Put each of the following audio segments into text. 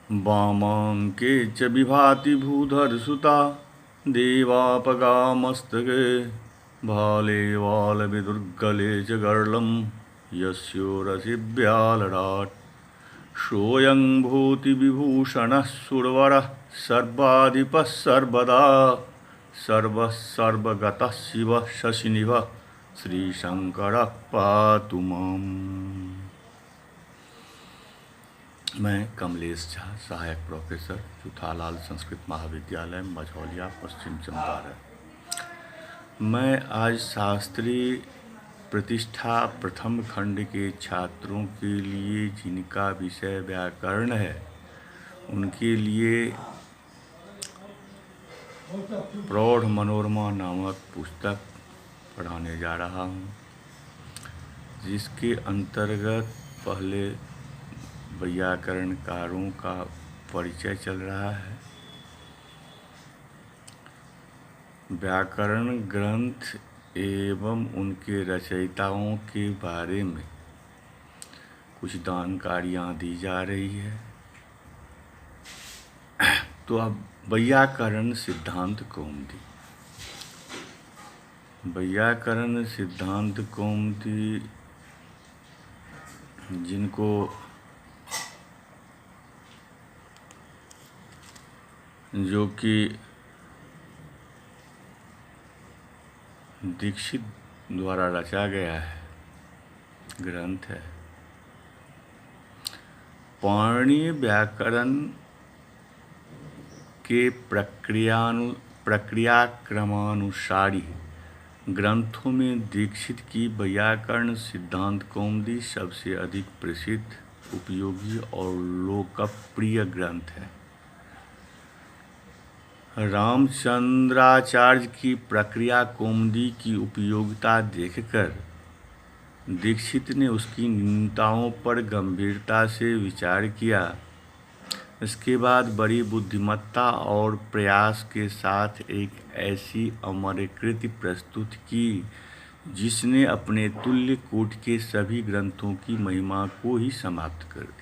वामाङ्के च विभाति भूधरसुता देवापगा मस्तके भाले वालविदुर्गले च गर्लं यस्योरसि व्यालराट् सोऽयं भूतिविभूषणः सुरवरः सर्वाधिपः सर्वदा सर्वः सर्वगतः शिवः शशिनिभः श्रीशंकरः पातु माम्। मैं कमलेश झा, सहायक प्रोफेसर, चुथालाल संस्कृत महाविद्यालय, मझौलिया, पश्चिम चंपारण। मैं आज शास्त्री प्रतिष्ठा प्रथम खंड के छात्रों के लिए जिनका विषय व्याकरण है, उनके लिए प्रौढ़ मनोरमा नामक पुस्तक पढ़ाने जा रहा हूँ, जिसके अंतर्गत पहले व्याकरणकारों का परिचय चल रहा है। व्याकरण ग्रंथ एवं उनके रचयिताओं के बारे में कुछ जानकारियाँ दी जा रही है। तो अब व्याकरण सिद्धांत कौमुदी। व्याकरण सिद्धांत कौमुदी जिनको जो कि दीक्षित द्वारा रचा गया है ग्रंथ है। पाणिनीय व्याकरण के प्रक्रियाक्रमानुसारी ग्रंथों में दीक्षित की व्याकरण सिद्धांत कौमुदी सबसे अधिक प्रसिद्ध, उपयोगी और लोकप्रिय ग्रंथ है। रामचंद्राचार्य की प्रक्रिया कौमुदी की उपयोगिता देखकर दीक्षित ने उसकी न्यूनताओं पर गंभीरता से विचार किया। इसके बाद बड़ी बुद्धिमत्ता और प्रयास के साथ एक ऐसी अमरकृति प्रस्तुत की जिसने अपने तुल्य कोट के सभी ग्रंथों की महिमा को ही समाप्त कर दिया।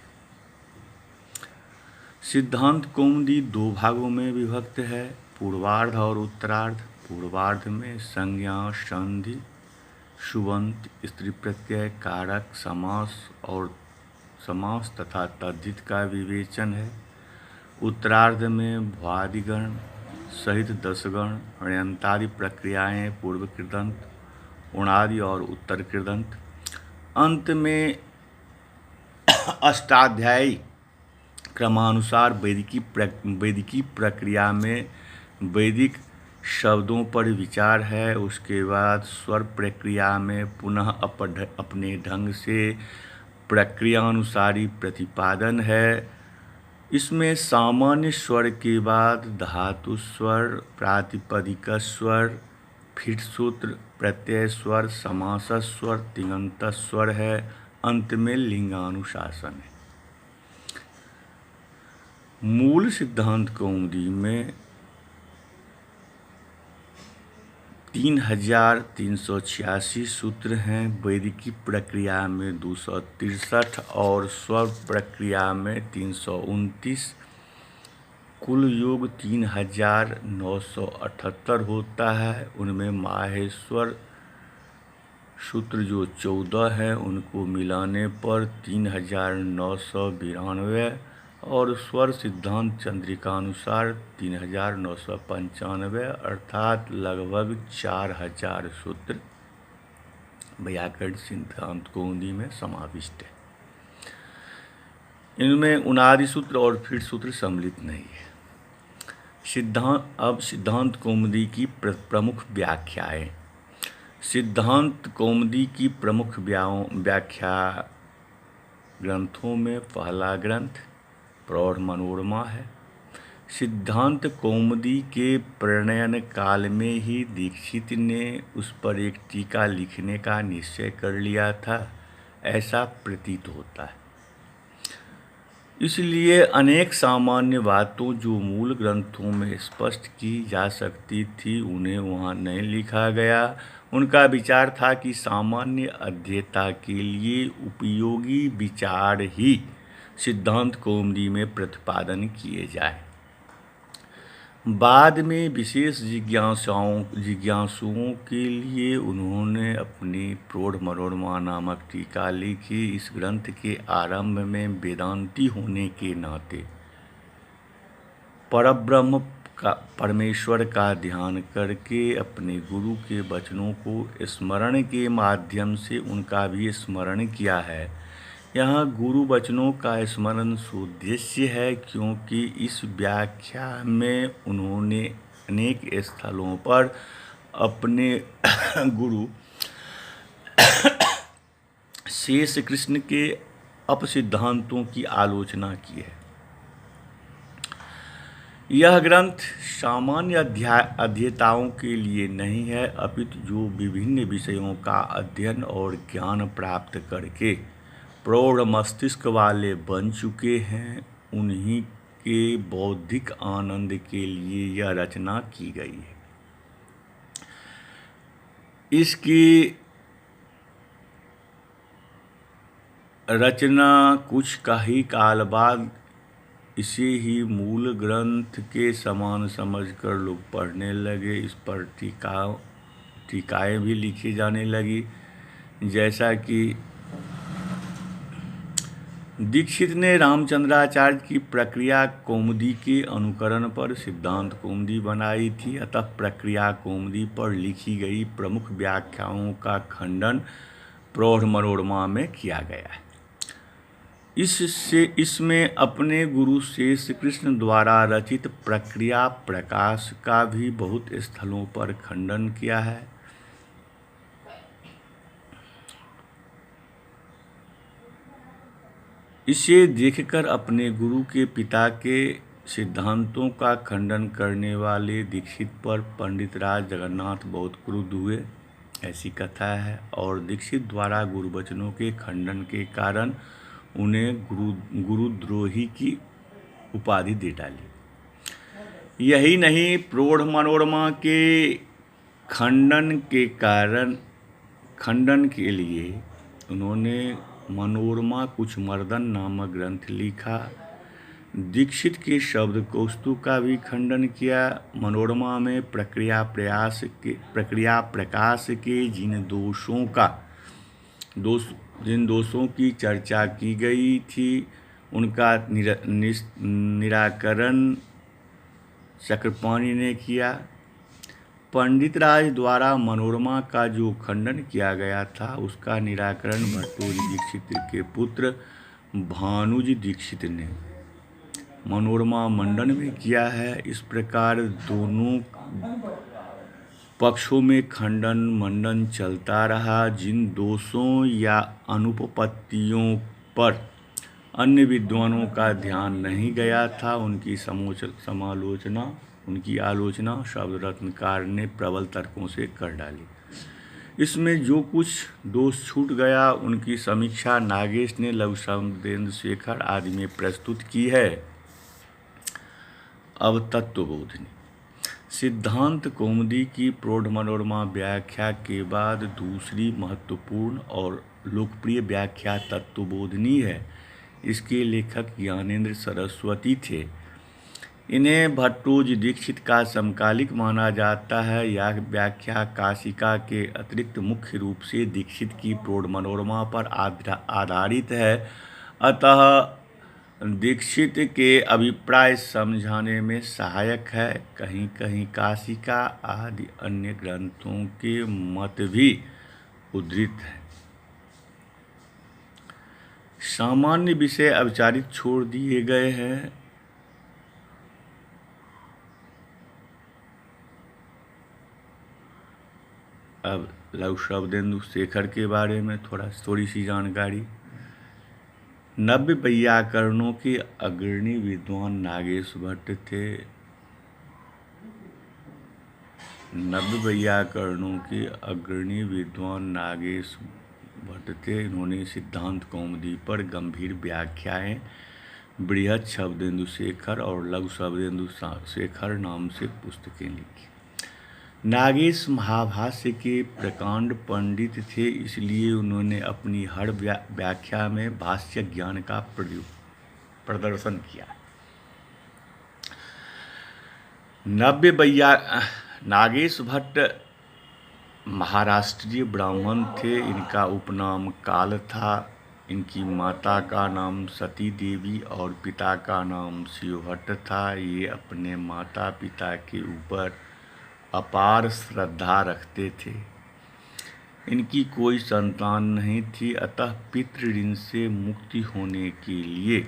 सिद्धांत कौमुदी दो भागों में विभक्त है, पूर्वार्ध और उत्तरार्ध। पूर्वार्ध में संज्ञा, संधि, सुबंत, स्त्री प्रत्यय, कारक, समास तथा तद्धित का विवेचन है। उत्तरार्ध में भ्वादिगण सहित 10 गण, ण्यंतादि प्रक्रियाएं, पूर्व कृदंत, उणादि और उत्तर कृदंत। अंत में अष्टाध्यायी क्रमानुसार वैदिकी प्रक्रिया में वैदिक शब्दों पर विचार है। उसके बाद स्वर प्रक्रिया में पुनः अपने ढंग से प्रक्रियानुसारी प्रतिपादन है। इसमें सामान्य स्वर के बाद धातु स्वर, प्रातिपदिक स्वर, फिट सूत्र, प्रत्यय स्वर, समास स्वर, तिङन्त स्वर है। अंत में लिंगानुशासन है। मूल सिद्धांत कौमुदी में 3386 सूत्र हैं, वैदिकी प्रक्रिया में 263 और स्वर प्रक्रिया में 329। कुल योग 3978 होता है। उनमें माहेश्वर सूत्र जो 14 हैं, उनको मिलाने पर 3992 और स्वर सिद्धांत चंद्रिकानुसार 3995, अर्थात लगभग 4000 सूत्र व्याकरण सिद्धांत कौमुदी में समाविष्ट है। इनमें उनादि सूत्र और फिट सूत्र सम्मिलित नहीं है। सिद्धांत कौमुदी की प्रमुख व्याख्याएं। सिद्धांत कौमुदी की प्रमुख व्याख्या ग्रंथों में पहला ग्रंथ प्रौढ़ मनोरमा है। सिद्धांत कौमुदी के प्रणयन काल में ही दीक्षित ने उस पर एक टीका लिखने का निश्चय कर लिया था, ऐसा प्रतीत होता है। इसलिए अनेक सामान्य बातों जो मूल ग्रंथों में स्पष्ट की जा सकती थी, उन्हें वहाँ नहीं लिखा गया। उनका विचार था कि सामान्य अध्येता के लिए उपयोगी विचार ही सिद्धांत कौमुदी में प्रतिपादन किए जाए। बाद में विशेष जिज्ञासुओं के लिए उन्होंने अपनी प्रौढ़ मनोरमा नामक टीका लिखी। इस ग्रंथ के आरंभ में वेदांती होने के नाते परब्रह्म परमेश्वर का ध्यान करके अपने गुरु के वचनों को स्मरण के माध्यम से उनका भी स्मरण किया है। यहाँ गुरु वचनों का स्मरण सुउद्देश्य है, क्योंकि इस व्याख्या में उन्होंने अनेक स्थलों पर अपने गुरु शेष कृष्ण के अपसिद्धांतों की आलोचना की है। यह ग्रंथ सामान्य अध्येताओं के लिए नहीं है, अपितु जो विभिन्न विषयों का अध्ययन और ज्ञान प्राप्त करके प्रौढ़ मस्तिष्क वाले बन चुके हैं, उन्हीं के बौद्धिक आनंद के लिए यह रचना की गई है। इसकी रचना कुछ का ही काल बाद इसे ही मूल ग्रंथ के समान समझकर लोग पढ़ने लगे। इस पर टीकाएँ भी लिखी जाने लगी। जैसा कि दीक्षित ने रामचंद्राचार्य की प्रक्रिया कौमुदी के अनुकरण पर सिद्धांत कौमुदी बनाई थी, अतः प्रक्रिया कौमुदी पर लिखी गई प्रमुख व्याख्याओं का खंडन प्रौढ़ मनोरमा में किया गया है। इसमें अपने गुरु शेष कृष्ण द्वारा रचित प्रक्रिया प्रकाश का भी बहुत स्थलों पर खंडन किया है। इसे देखकर अपने गुरु के पिता के सिद्धांतों का खंडन करने वाले दीक्षित पर पंडित राज जगन्नाथ बहुत क्रुद्ध हुए, ऐसी कथा है, और दीक्षित द्वारा गुरुवचनों के खंडन के कारण उन्हें गुरुद्रोही की उपाधि दे डाली। यही नहीं, प्रौढ़ मनोरमा के खंडन के लिए उन्होंने मनोरमा कुछ मर्दन नामक ग्रंथ लिखा। दीक्षित के शब्द कौस्तु का भी खंडन किया। मनोरमा में प्रक्रिया प्रकाश के जिन दोषों की चर्चा की गई थी, उनका निराकरण चक्रपाणि ने किया। पंडित राज द्वारा मनोरमा का जो खंडन किया गया था, उसका निराकरण भट्टोजी दीक्षित के पुत्र भानुजी दीक्षित ने मनोरमा मंडन में किया है। इस प्रकार दोनों पक्षों में खंडन मंडन चलता रहा। जिन दोषों या अनुपपत्तियों पर अन्य विद्वानों का ध्यान नहीं गया था, उनकी आलोचना शब्द रत्नकार ने प्रबल तर्कों से कर डाली। इसमें जो कुछ दोष छूट गया, उनकी समीक्षा नागेश ने लघु शब्देन्दु शेखर आदि में प्रस्तुत की है। अब तत्वबोधिनी। सिद्धांत कौमुदी की प्रौढ़ मनोरमा व्याख्या के बाद दूसरी महत्वपूर्ण और लोकप्रिय व्याख्या तत्वबोधिनी है। इसके लेखक ज्ञानेन्द्र सरस्वती थे। इन्हें भट्टोजी दीक्षित का समकालिक माना जाता है। यह व्याख्या काशिका के अतिरिक्त मुख्य रूप से दीक्षित की प्रौढ़ मनोरमा पर आधारित है, अतः दीक्षित के अभिप्राय समझाने में सहायक है। कहीं कहीं काशिका आदि अन्य ग्रंथों के मत भी उद्धृत हैं। सामान्य विषय अविचारित छोड़ दिए गए हैं। अब लघु शब्देन्दु शेखर के बारे में थोड़ी सी जानकारी। नव्य वैयाकरणों के अग्रणी विद्वान नागेश भट्ट थे। इन्होंने सिद्धांत कौमुदी पर गंभीर व्याख्याएं बृहद शब्देन्दु शेखर और लघु शब्देन्दु शेखर नाम से पुस्तकें लिखी। नागेश महाभाष्य के प्रकांड पंडित थे, इसलिए उन्होंने अपनी हर व्याख्या में भाष्य ज्ञान का प्रदर्शन किया। नागेश भट्ट महाराष्ट्रीय ब्राह्मण थे। इनका उपनाम काल था। इनकी माता का नाम सती देवी और पिता का नाम शिवभट्ट था। ये अपने माता पिता के ऊपर अपार श्रद्धा रखते थे। इनकी कोई संतान नहीं थी, अतः पितृ ऋण से मुक्ति होने के लिए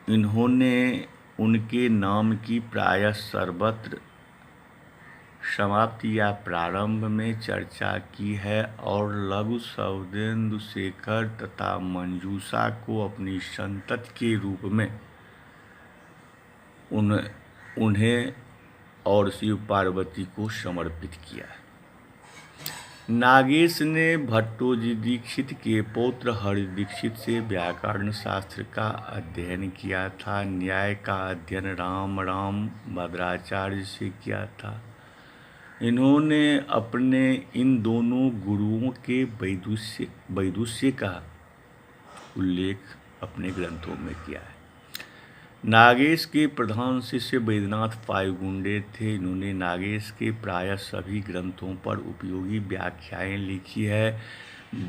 इन्होंने उनके नाम की प्रायः सर्वत्र समाप्ति या प्रारंभ में चर्चा की है और लघु शब्देन्दु शेखर तथा मंजूषा को अपनी संतति के रूप में उन्हें और शिव पार्वती को समर्पित किया। नागेश ने भट्टोजी दीक्षित के पौत्र हरि दीक्षित से व्याकरण शास्त्र का अध्ययन किया था। न्याय का अध्ययन राम भद्राचार्य से किया था। इन्होंने अपने इन दोनों गुरुओं के वैदुष्य का उल्लेख अपने ग्रंथों में किया है। नागेश के प्रधान शिष्य वैद्यनाथ पायगुंडे थे। इन्होंने नागेश के प्रायः सभी ग्रंथों पर उपयोगी व्याख्याएं लिखी है।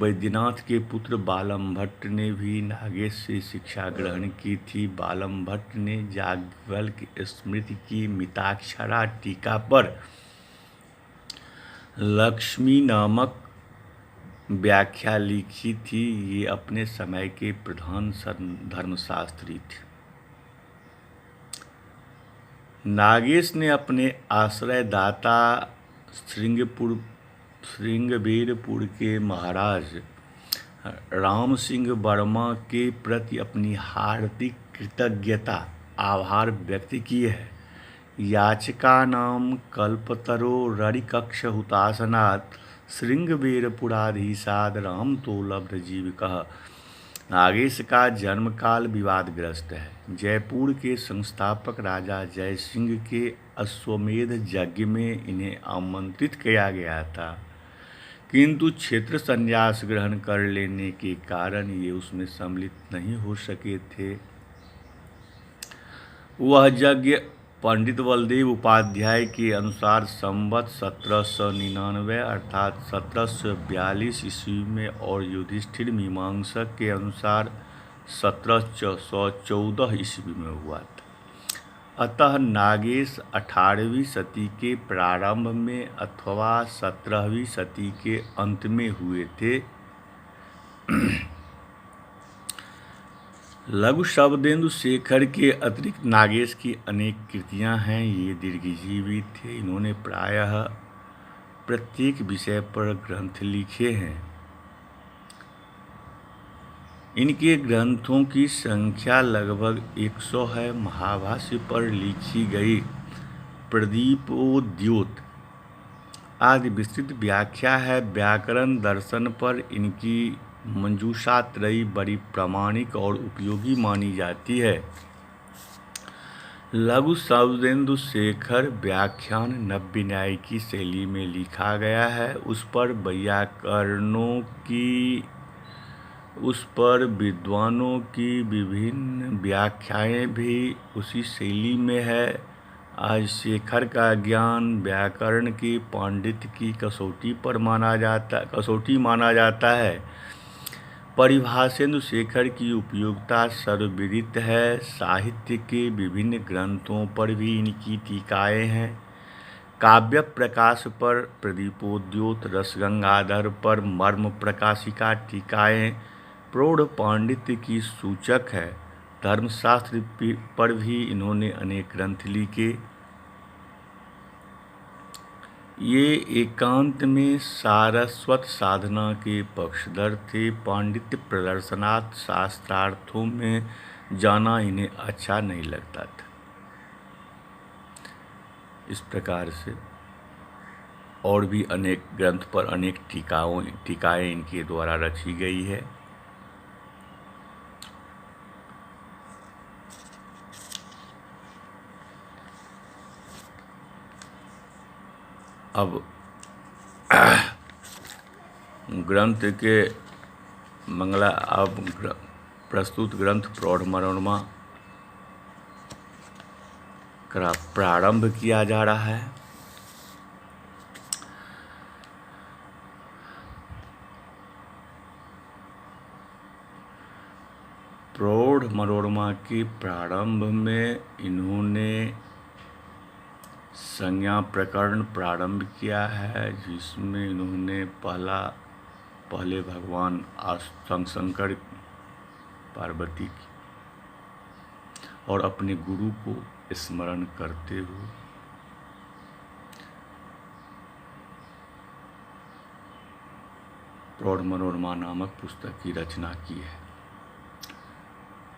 वैद्यनाथ के पुत्र बालम भट्ट ने भी नागेश से शिक्षा ग्रहण की थी। बालम भट्ट ने याज्ञवल्क्य स्मृति की मिताक्षरा टीका पर लक्ष्मी नामक व्याख्या लिखी थी। ये अपने समय के प्रधान धर्मशास्त्री थे। नागेश ने अपने आश्रयदाता श्रृंगबेरपुर के महाराज राम सिंह वर्मा के प्रति अपनी हार्दिक कृतज्ञता आभार व्यक्त की है। याचिका नाम कल्पतरो ररिकक्ष हुतासनात् श्रृंगबेरपुराधीशाद राम तो लब्ध जीविकः। नागेश का जन्म काल विवादग्रस्त है। जयपुर के संस्थापक राजा जय सिंह के अश्वमेध यज्ञ में इन्हें आमंत्रित किया गया था, किंतु क्षेत्र संन्यास ग्रहण कर लेने के कारण ये उसमें सम्मिलित नहीं हो सके थे। वह यज्ञ पंडित बलदेव उपाध्याय के अनुसार संवत 1799 अर्थात 1742 ईस्वी में और युधिष्ठिर मीमांसक के अनुसार 1714 ईस्वी में हुआ था। अतः नागेश 18वीं सदी के प्रारंभ में अथवा 17वीं सदी के अंत में हुए थे। लघु शब्देन्दु शेखर के अतिरिक्त नागेश की अनेक कृतियां हैं। ये दीर्घजीवी थे। इन्होंने प्रायः प्रत्येक विषय पर ग्रंथ लिखे हैं। इनके ग्रंथों की संख्या लगभग 100 है। महाभाष्य पर लिखी गई प्रदीपोद्योत आदि विस्तृत व्याख्या है। व्याकरण दर्शन पर इनकी मंजूषा त्रयी बड़ी प्रामाणिक और उपयोगी मानी जाती है। लघु शब्देन्दु शेखर व्याख्यान नव्य न्याय की शैली में लिखा गया है। उस पर विद्वानों की विभिन्न व्याख्याएं भी उसी शैली में है। आज शेखर का ज्ञान व्याकरण के पांडित्य की कसौटी माना जाता है। परिभाषेन्दु शेखर की उपयोगिता सर्वविदित है। साहित्य के विभिन्न ग्रंथों पर भी इनकी टीकाएं हैं। काव्य प्रकाश पर प्रदीपोद्योत, रसगंगाधर पर मर्म प्रकाशिका टीकाएं प्रौढ़ पांडित्य की सूचक है। धर्मशास्त्र पर भी इन्होंने अनेक ग्रंथ लिखे। ये एकांत में सारस्वत साधना के पक्षधर थे। पांडित्य प्रदर्शनार्थ शास्त्रार्थों में जाना इन्हें अच्छा नहीं लगता था। इस प्रकार से और भी अनेक ग्रंथ पर अनेक टीकाएं इनके द्वारा रची गई है। अब ग्रंथ के प्रस्तुत ग्रंथ प्रौढ़ मनोरमा का प्रारंभ किया जा रहा है। प्रौढ़ मनोरमा के प्रारंभ में इन्होंने संज्ञा प्रकरण प्रारंभ किया है, जिसमें इन्होंने पहले भगवान शंकर पार्वती की और अपने गुरु को स्मरण करते हुए प्रौढ़ मनोरमा नामक पुस्तक की रचना की है।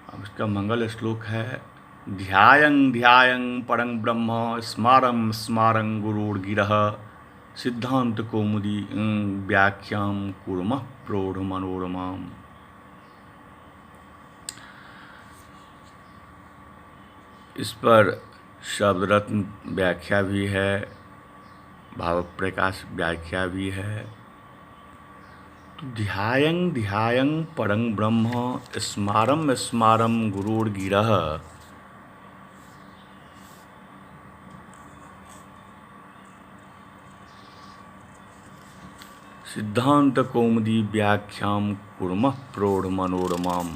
अब इसका मंगल श्लोक है, ध्यायं ध्यायं परं ब्रह्म स्मारं स्मारं गुरुर्गिरः सिद्धांत कौमुदी व्याख्यां कुर्मः प्रौढ़ मनोरमाम्। इस पर शब्द रत्न व्याख्या भी है, भाव प्रकाश व्याख्या भी है। तो ध्यायं ध्यायं परं ब्रह्म स्मारं स्मारं गुरुर्गिरः, सिद्धांत कौमुदी व्याख्यां कुर्मः प्रौढ़ मनोरमाम्।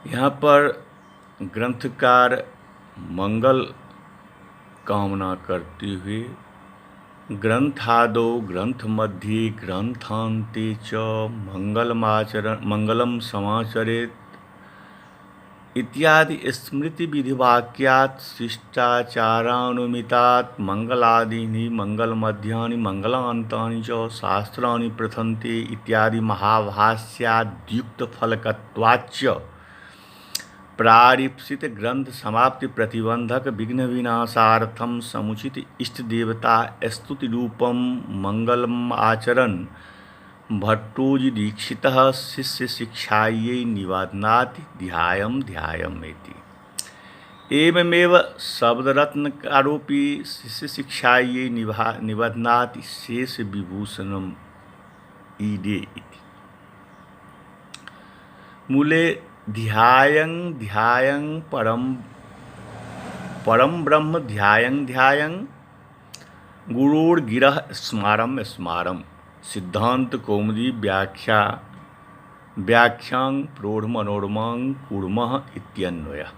यहाँ पर ग्रंथकार मंगल कामना करते हुए ग्रंथादौ ग्रंथ मध्ये ग्रंथान्ते च मंगलम समाचरेत् इत्यादि स्मृति विधिवाक्यात् शिष्टाचारानुमितात् मंगलादीनि मंगलमध्यानि मंगलान्तानि च शास्त्राणि प्रथन्ते इत्यादि महाभाष्याद्युक्त फलकत्वाच्च प्रारीप्सित ग्रंथ समाप्ति प्रतिबंधक विघ्न विनाशार्थम समुचित इष्ट देवता स्तुति रूपम मंगलम आचरण भट्टोजी दीक्षितः शिष्य शिक्षायै निवादनाति ध्यायं ध्यायमेति। एवमेव शब्दरत्नकारोपि शिष्य शिक्षायै निवादनाति शेष विभूषणम ईडे इति। मूले ध्यायं ध्यायं परम ब्रह्म ध्यायं ध्यायं गुरुर्गिरः स्मारं स्मारं सिद्धांत कौमुदी व्याख्यां प्रौढ़ मनोरमां कुर्मः इत्यन्वयः।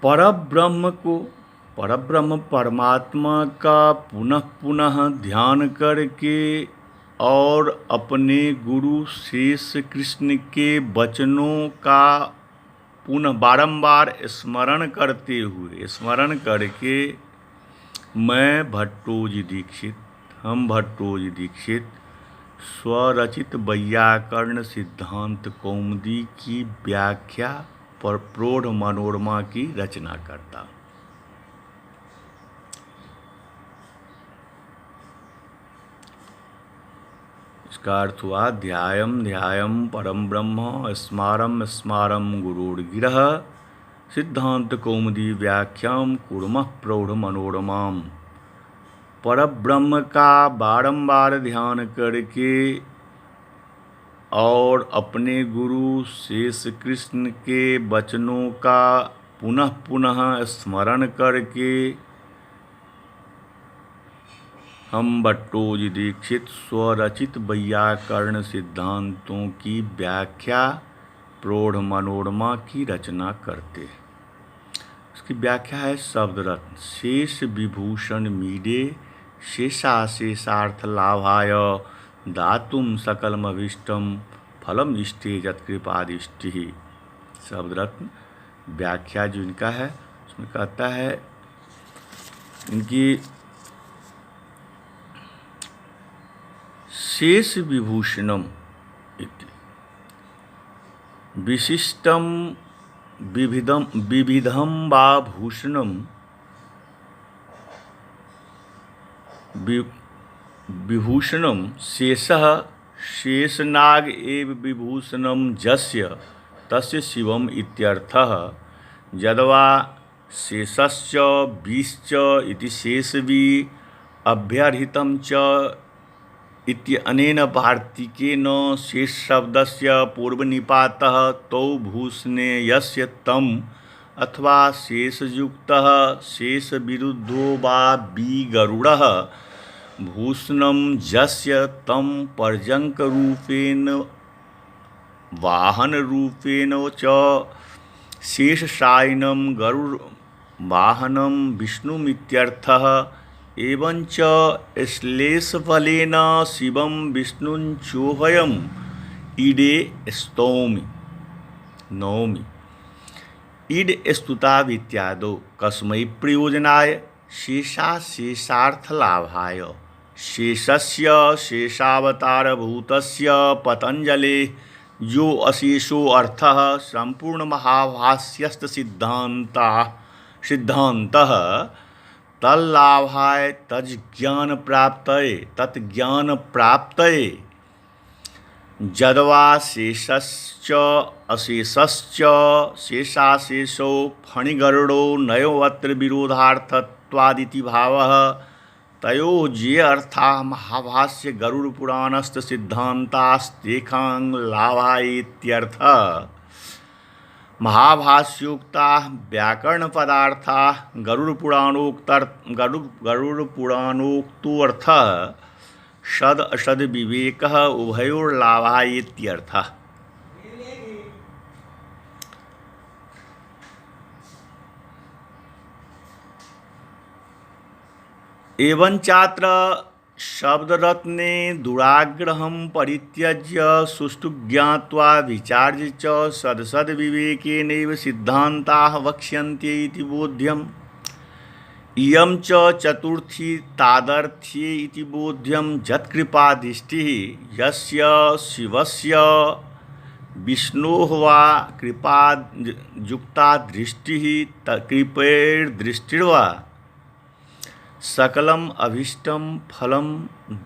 परब्रह्म परमात्मा का पुनः पुनः ध्यान करके और अपने गुरु शेष कृष्ण के वचनों का पुनः बारंबार स्मरण करके मैं हम भट्टोजी दीक्षित स्वरचित वैयाकरण सिद्धांत कौमुदी की व्याख्या पर प्रौढ़ मनोरमा की रचना करता। इसका अर्थ हुआ, ध्यायं ध्यायं परम ब्रह्म स्मारं स्मारं गुरुर्गिरः सिद्धांत कौमुदी व्याख्यां कुर्मः प्रौढ़ मनोरमाम्। परब्रह्म का बारंबार ध्यान करके और अपने गुरु शेष कृष्ण के वचनों का पुनः पुनः स्मरण करके हम भट्टोजी दीक्षित स्वरचित वैयाकरण सिद्धांतों की व्याख्या प्रौढ़ मनोरमा की रचना करते हैं। इसकी व्याख्या है शब्द रत्न, शेष विभूषण मीडे शेषार्थ लाभाय दातुम सकलमभीष्टम फलम इष्टे यत्कृपादिष्टि। शब्द रत्न व्याख्या जो इनका है उसमें कहता है, इनकी शेष विभूषणम इति विशिष्टम विविधम वा भूषणम विभूषणम शेषः शेषनाग एव विभूषणं यस्य तस्य शिवम् इत्यर्थः। यद्वा शेषश्च विश्च इति शेषवी अभ्यर्हितं च इत्यनेन वार्तिकेन शेषशब्दस्य पूर्वनिपातः तौ भूषणे यस्य तम् अथवा शेषयुक्तः शेषविरुद्धो वा विगरुडः भूषणं यस्य तं पर्यङ्करूपेण वाहनरूपेण च शेषशायिनं गरुडवाहनं विष्णुमित्यर्थः। एवञ्च श्लेषबलेन शिवं विष्णुञ्चोऽहम् ईडे स्तौमि नौमि। ईड स्तुतावित्यादौ कस्मै प्रयोजनाय? शेषार्थलाभाय। शेषस्य शेषावतारभूतस्य पतञ्जलेः यो अशेषो अर्थः सम्पूर्णमहाभाष्यस्य सिद्धान्तः तल्लाभाय तज्ज्ञानप्राप्तये यद्वा शेषश्च अशेषश्च शेषाशेषौ फणिगरुडो नयोऽत्र विरोधार्थत्वादिति भावः। तयोः ये अर्थाः महाभाष्य गरुडपुराणस्य सिद्धान्तास्तेषां लाभायेत्यर्थः। महाभाष्योक्ताः व्याकरणपदार्थाः गरुडपुराणोक्तोऽर्थः सद असद विवेकः उभयोर्लाभायेत्यर्थः। एवञ्चात्र शब्दरत्ने दुराग्रहं परित्यज्य सुष्ठु ज्ञात्वा विचार्य च सदसद्विवेकेनैव सिद्धान्ताः वक्ष्यन्ते इति बोध्यम्। इयं च चतुर्थी तादर्थ्ये इति बोध्यं यत्कृपादृष्टिः यस्य शिवस्य विष्णोः वा कृपायुक्ता दृष्टिः कृपैर्दृष्टिर्वा सकलम् अभीष्टं फलं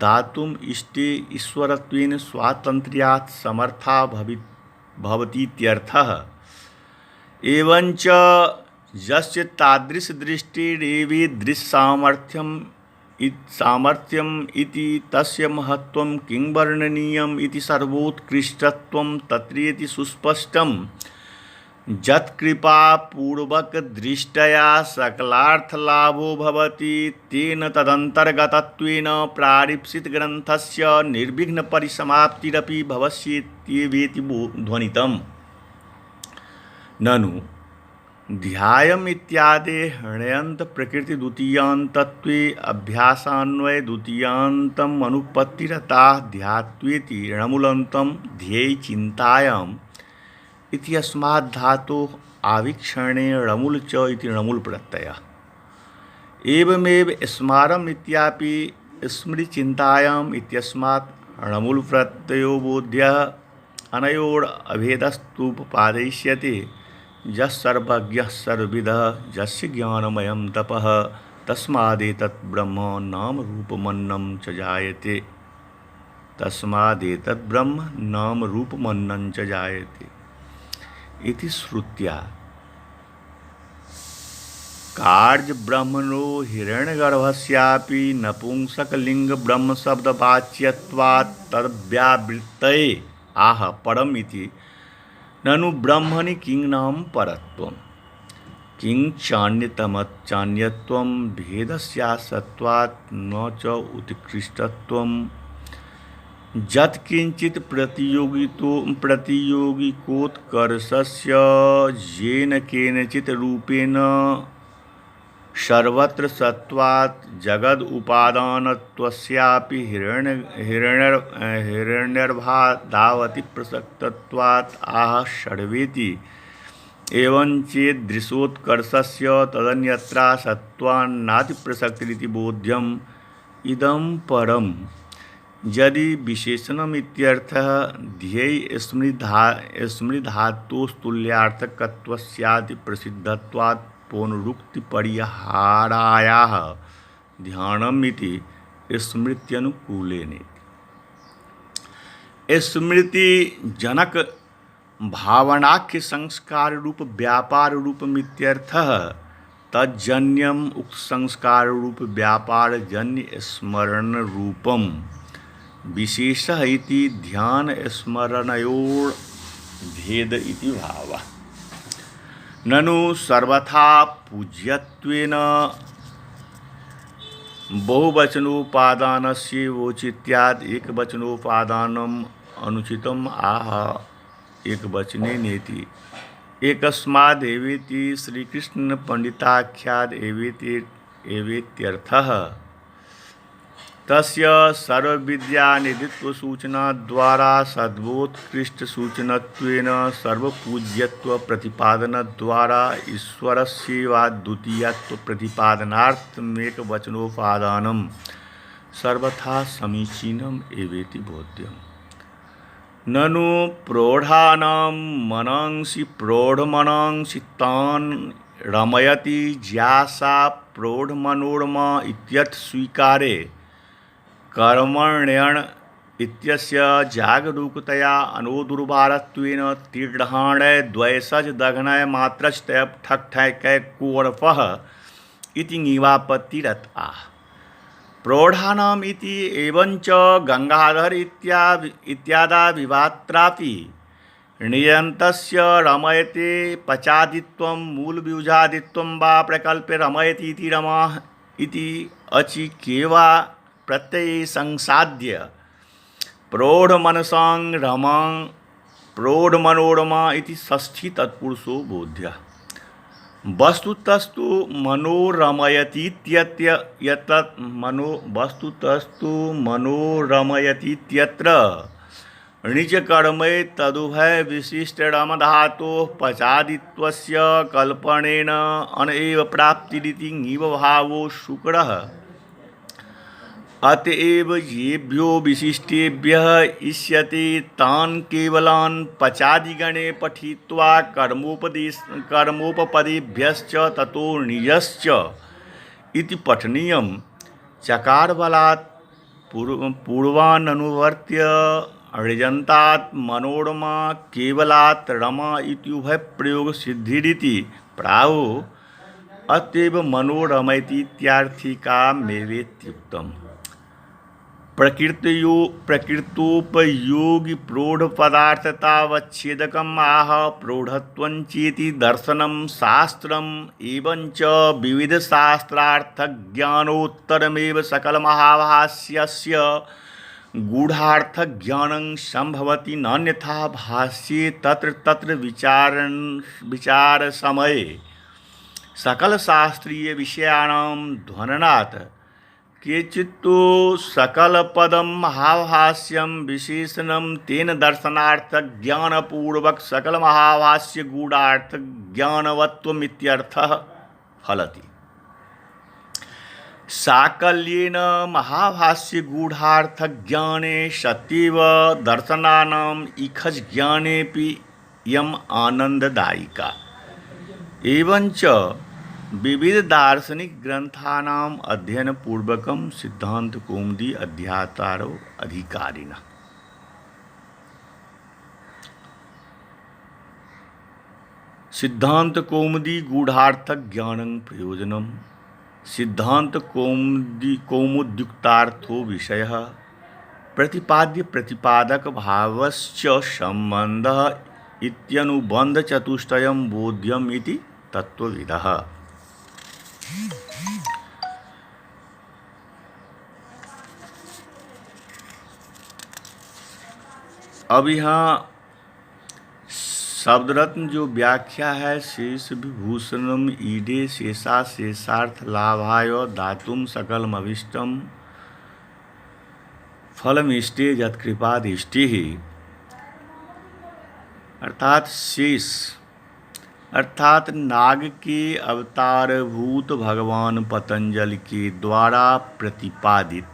दातुम् इष्टे ईश्वरत्वेन स्वातन्त्र्यात् समर्था भवतीत्यर्थः। एवञ्च यस्य तादृशदृष्टिरेवेदृक्सामर्थ्यम् इति तस्य महत्त्वं किं वर्णनीयम् इति सर्वोत्कृष्टत्वं तत्रेति सुस्पष्टम्। यत्कृपापूर्वकदृष्ट्या सकलार्थलाभो भवति तेन तदन्तर्गतत्वेन प्रारीप्सितग्रन्थस्य निर्विघ्नपरिसमाप्तिरपि भविष्यत्येवेति ध्वनितम्। ननु ध्यायमित्यादेः हृण्यन्तप्रकृतिद्वितीयान्तत्वे अभ्यासान्वयद्वितीयान्तम् अनुपत्तिरताः ध्यात्वेति णमूलन्तं ध्येयचिन्तायाम् इत्यस्मात् धातोः आविक्षणे णमुल च इति णमुल प्रत्ययः। एवमेव स्मारम् इत्यापि स्मृतिचिन्तायाम् इत्यस्मात् णमुल प्रत्ययो बोध्यः। अनयोरभेदस्तुपपादयिष्यते। यः सर्वज्ञः सर्वविदः यस्य ज्ञानमयं तपः तस्मादेतत् ब्रह्म नाम रूपमन्नं च जायते। तस्मादेतत् ब्रह्म नाम रूपमन्नं च जायते इति श्रुत्या कार्यब्रह्मणो हिरण्यगर्भस्यापि नपुंसकलिङ्गब्रह्मशब्दवाच्यत्वात् तद्व्यावृत्तये आह परम् इति। ननु ब्रह्मणि किं नाम परत्वं किं चान्यत्वं भेदस्यासत्वात् न च उत्कृष्टत्वं। यत्किञ्चित् प्रतियोगिकोत्कर्षस्य येन केनचित् रूपेण सर्वत्र सत्वात् जगदुपादानत्वस्यापि हिरण्यर्भादावति प्रसक्तत्वात् आह षड्वेति। एवञ्चेदृशोत्कर्षस्य तदन्यत्रा सत्त्वान्नातिप्रसक्तिरिति बोध्यम्। इदं परम् यदि विशेषणमित्यर्थः ध्येय स्मृतिधातोस्तुल्यार्थकत्वस्यादि प्रसिद्धत्वात् पौनरुक्तिपरिहारायाः ध्यानम् इति स्मृत्यनुकूलेन। स्मृति जनक भावनाख्य संस्कार रूप व्यापार रूप मित्यर्थः तज्जन्यम उक्त संस्कार रूप व्यापार जन्य स्मरण रूपम विशेषः इति ध्यान स्मरणयोर भेद इति भावः। ननु सर्वथा पूज्यत्वेन बहुवचनोपादानस्य वोचित्याद एकवचनोपादानम अनुचितम आह एकवचने नेति एकस्माद् एवेति श्रीकृष्ण पंडिताख्याद् एवेति एवेत्यर्थः। तस्य सर्वविद्यानिधित्वसूचना द्वारा सद्वोत्कृष्टसूचनत्वेन सर्वपूज्यत्व प्रतिपादन द्वारा ईश्वरस्यैवाद्वितीयत्व प्रतिपादनार्थमेकवचनोपादानं सर्वथा समीचीनम् एवेति बोध्यम्। ननु प्रौढानां मनांसि प्रौढमनांसि तान् रमयति ज्यासा प्रौढमनोरमा इत्यर्थ स्वीकारे कर्मण्यण इत्यस्य जागरूकतया अनोदुर्वारत्वेन तीर्ढाणय द्वैसज दघनय मात्रस्तय ठक ठैकय कोरपः इति ङीवापत्तिरत आह। प्रौढानाम् इति एवञ्च गंगाधर इत्यादा विवात्रापि नियन्तस्य रमयते पचादित्वं मूलवियुजादित्वं वा प्रकल्प्य रमयति इति रमाः इति अचि केवा प्रत्यये संसाद्य प्रौढमनसां रमां प्रौढमनोरमा इति षष्ठी तत्पुरुषो बोध्यः। वस्तुतस्तु मनोरमयतीत्यत्र णिजकर्मे तदुभय विशिष्टरम धातोः पचादित्वस्य कल्पनेन अनएव प्राप्तिरिति ङीव भावो शुक्रः। अतएव येभ्यो विशिष्टेभ्यः इष्यते तान् केवलान् पचादिगणे पठित्वा कर्मोपपदेभ्यश्च ततो निजश्च इति पठनीयम्। चकारबलात् पूर्वाननुवर्त्य ऋजन्तात् मनोरमा केवलात् रमा इत्युभय प्रयोग सिद्धिरिति प्राहो। अतएव मनोरमयतीत्यार्थिकामेवेत्युक्तम्। प्रकृतोपयोगी प्रौढ़ पदार्थतावच्छेदकम् आह प्रौढ़त्वञ्चेति दर्शनं शास्त्रम् एवञ्च विविधशास्त्रार्थज्ञानोत्तरमेव सकलमहाभाष्यस्य गूढ़ार्थज्ञानं सम्भवति नान्यथा भाष्ये तत्र तत्र विचारसमये सकलशास्त्रीयविषयाणां ध्वननात् केचित्तो सकलपदं महाभाष्यं विशेषणं तेन दर्शनार्थज्ञानपूर्वक सकलमहाभाष्य गूढ़ार्थज्ञानवत्वमित्यर्थः फलति। साकल्येन महाभाष्य गूढ़ार्थज्ञाने सत्येव दर्शनानाम् इखज्ज्ञानेऽपि इयम् आनन्ददायिका। एवञ्च विविध दार्शनिक ग्रंथानाम अध्ययन पूर्वकम सिद्धांत कौमुदी अध्यातारो अधिकारिणः। सिद्धांत कौमुदी गूढ़ार्थक ज्ञानं प्रयोजनम सिद्धांत कौमुद्युक्तार्थो विषयः प्रतिपाद्य प्रतिपादक भावश्च संबंधः इत्यनुबंध चतुष्टयं बोध्यम इति तत्वविदः। अब यहाँ शब्दरत्न जो व्याख्या है शेष विभूषणम ईडे शेषा शेषार्थ लाभाय दातुम सकलमभिष्टम फलमिष्टे यत्कृपादिष्टि अर्थात शेष अर्थात नाग के अवतारभूत भगवान पतंजलि के द्वारा प्रतिपादित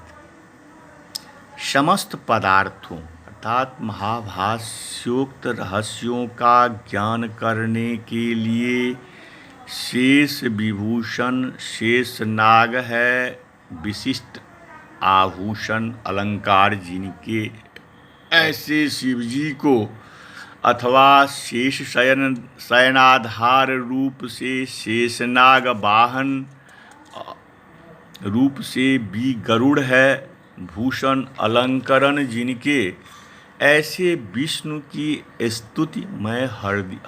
समस्त पदार्थों अर्थात महाभाष्योक्त रहस्यों का ज्ञान करने के लिए शेष विभूषण शेष नाग है, विशिष्ट आभूषण अलंकार जिनके ऐसे शिवजी को अथवा शेष शयनाधार रूप से शेषनाग वाहन रूप से भी गरुड़ है, भूषण अलंकरण जिनके, ऐसे विष्णु की स्तुति मैं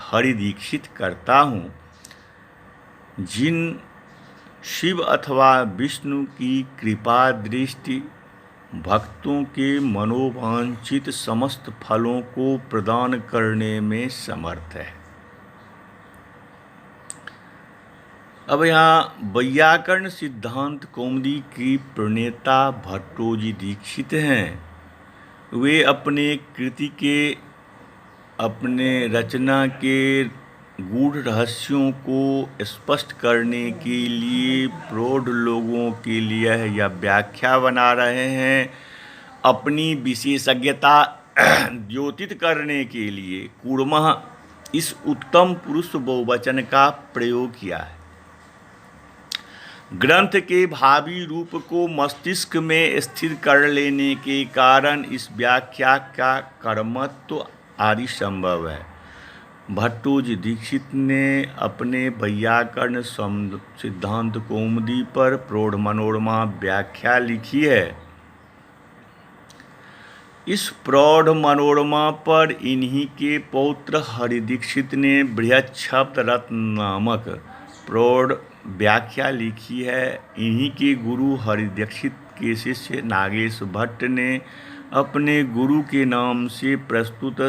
हरि दीक्षित करता हूँ। जिन शिव अथवा विष्णु की कृपा दृष्टि भक्तों के मनोवांछित समस्त फलों को प्रदान करने में समर्थ है। अब यहाँ वैयाकरण सिद्धांत कौमुदी की प्रणेता भट्टोजी दीक्षित हैं। वे अपने कृति के, अपने रचना के गूढ़ रहस्यों को स्पष्ट करने के लिए प्रौढ़ लोगों के लिए यह व्याख्या बना रहे हैं। अपनी विशेषज्ञता द्योतित करने के लिए कूर्मः इस उत्तम पुरुष बहुवचन का प्रयोग किया है। ग्रंथ के भावी रूप को मस्तिष्क में स्थिर कर लेने के कारण इस व्याख्या का कर्मत्व आदि संभव है। भट्टोजी दीक्षित ने अपने वैयाकरण सिद्धांत कौमुदी पर प्रौढ़ मनोरमा व्याख्या लिखी है। इस प्रौढ़ मनोरमा पर इन्हीं के पौत्र हरि दीक्षित ने बृहच्छब्द रत्न नामक प्रौढ़ व्याख्या लिखी है। इन्हीं के गुरु हरि दीक्षित के शिष्य नागेश भट्ट ने अपने गुरु के नाम से प्रस्तुत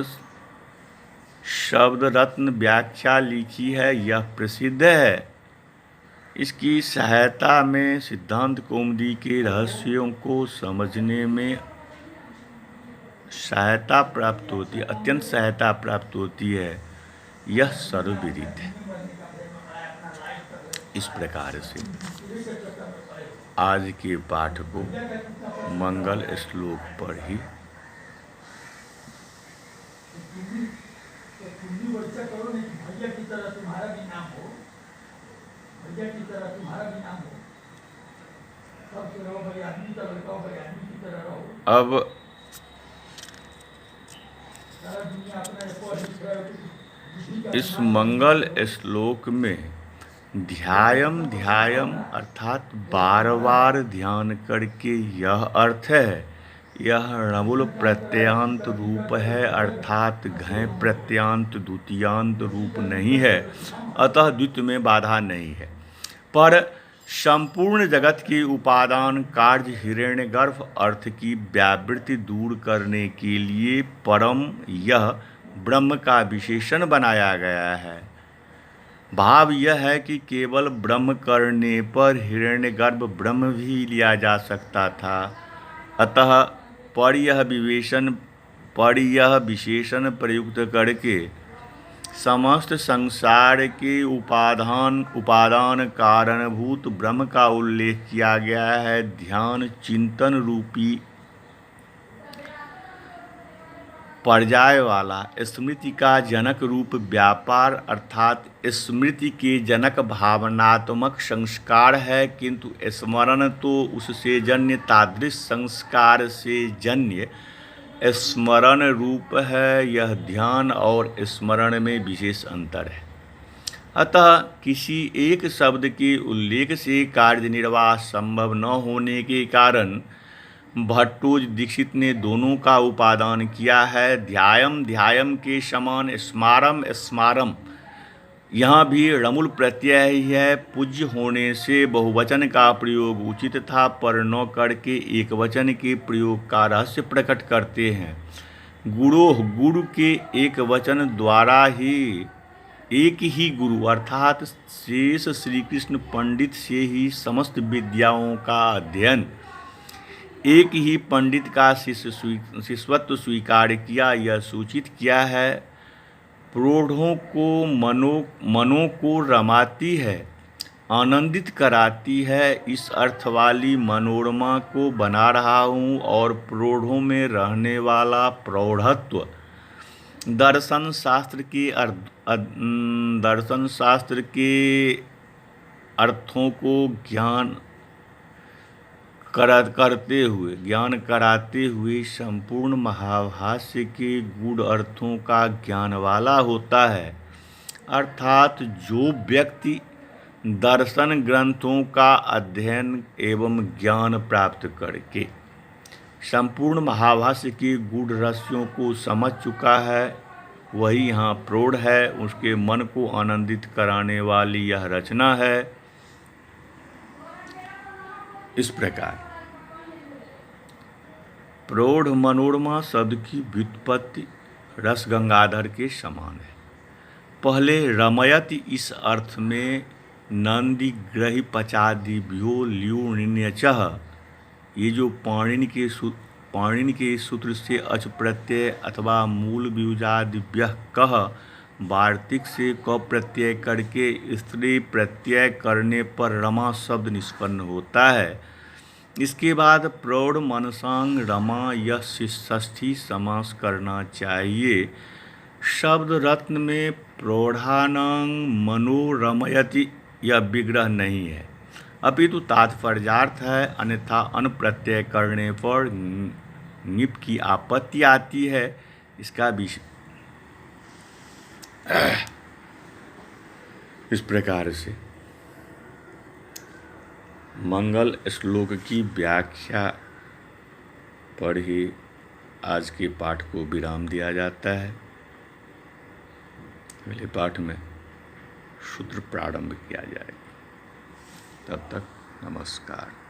शब्द रत्न व्याख्या लिखी है। यह प्रसिद्ध है। इसकी सहायता में सिद्धांत कौमुदी के रहस्यों को समझने में सहायता प्राप्त होती है, अत्यंत सहायता प्राप्त होती है। यह सर्वविदित है। इस प्रकार से आज के पाठ को मंगल श्लोक पर ही अब इस मंगल श्लोक में ध्यायम अर्थात बार बार ध्यान करके यह अर्थ है। यह णमुल प्रत्ययांत रूप है, अर्थात घय प्रत्ययांत द्वितीयांत रूप नहीं है, अतः द्वित्व में बाधा नहीं है। पर संपूर्ण जगत के उपादान कार्य हिरण्यगर्भ अर्थ की व्यावृत्ति दूर करने के लिए परम यह ब्रह्म का विशेषण बनाया गया है। भाव यह है कि केवल ब्रह्म करने पर हिरण्यगर्भ ब्रह्म भी लिया जा सकता था। अतः पर यह विशेषण प्रयुक्त करके समस्त संसार के उपादान कारणभूत ब्रह्म का उल्लेख किया गया है। ध्यान चिंतन रूपी पर्याय वाला स्मृति का जनक रूप व्यापार अर्थात स्मृति के जनक भावनात्मक संस्कार है, किंतु स्मरण तो उससे जन्य तादृश संस्कार से जन्य स्मरण रूप है। यह ध्यान और स्मरण में विशेष अंतर है। अतः किसी एक शब्द के उल्लेख से कार्य निर्वाह संभव न होने के कारण भट्टोजी दीक्षित ने दोनों का उपादान किया है। ध्यायम के समान स्मारम यहाँ भी णमुल प्रत्यय ही है। पूज्य होने से बहुवचन का प्रयोग उचित था, पर न करके एक वचन के प्रयोग का रहस्य प्रकट करते हैं। गुरु के एक वचन द्वारा ही एक ही गुरु अर्थात शेष श्री कृष्ण पंडित से ही समस्त विद्याओं का अध्ययन, एक ही पंडित का शिष्यत्व स्वीकार किया, यह सूचित किया है। प्रौढ़ों को मनों को रमाती है, आनंदित कराती है। इस अर्थ वाली मनोरमा को बना रहा हूँ और प्रौढ़ों में रहने वाला प्रौढ़त्व दर्शन शास्त्र के अर्थों को ज्ञान करते हुए, ज्ञान कराते हुए संपूर्ण महाभाष्य के गूढ़ अर्थों का ज्ञान वाला होता है। अर्थात जो व्यक्ति दर्शन ग्रंथों का अध्ययन एवं ज्ञान प्राप्त करके संपूर्ण महाभाष्य के गूढ़ रहस्यों को समझ चुका है, वही यहाँ प्रौढ़ है। उसके मन को आनंदित कराने वाली यह रचना है। इस प्रकार प्रौढ़ मनोरमा शब्द की व्युत्पत्ति रस गंगाधर के समान है। पहले रमयति इस अर्थ में नंदी ग्रही पचादिभ्यो ल्यूनिन्यचः, ये जो पाणिनि के सूत्र से अच प्रत्यय अथवा मूल व्युजादिभ्यः कह वार्तिक से क प्रत्यय करके स्त्री प्रत्यय करने पर रमा शब्द निष्पन्न होता है। इसके बाद प्रौढ़ मनसांग रमा यह षष्ठी समास करना चाहिए। शब्द रत्न में प्रौढ़ानांग मनोरमयति यह विग्रह नहीं है, अपितु तात्पर्यार्थ है। अन्यथा अन प्रत्यय करने पर निप की आपत्ति आती है। इसका विषय इस प्रकार से मंगल श्लोक की व्याख्या पर ही आज के पाठ को विराम दिया जाता है। अगले पाठ में सूत्र प्रारंभ किया जाएगा। तब तक नमस्कार।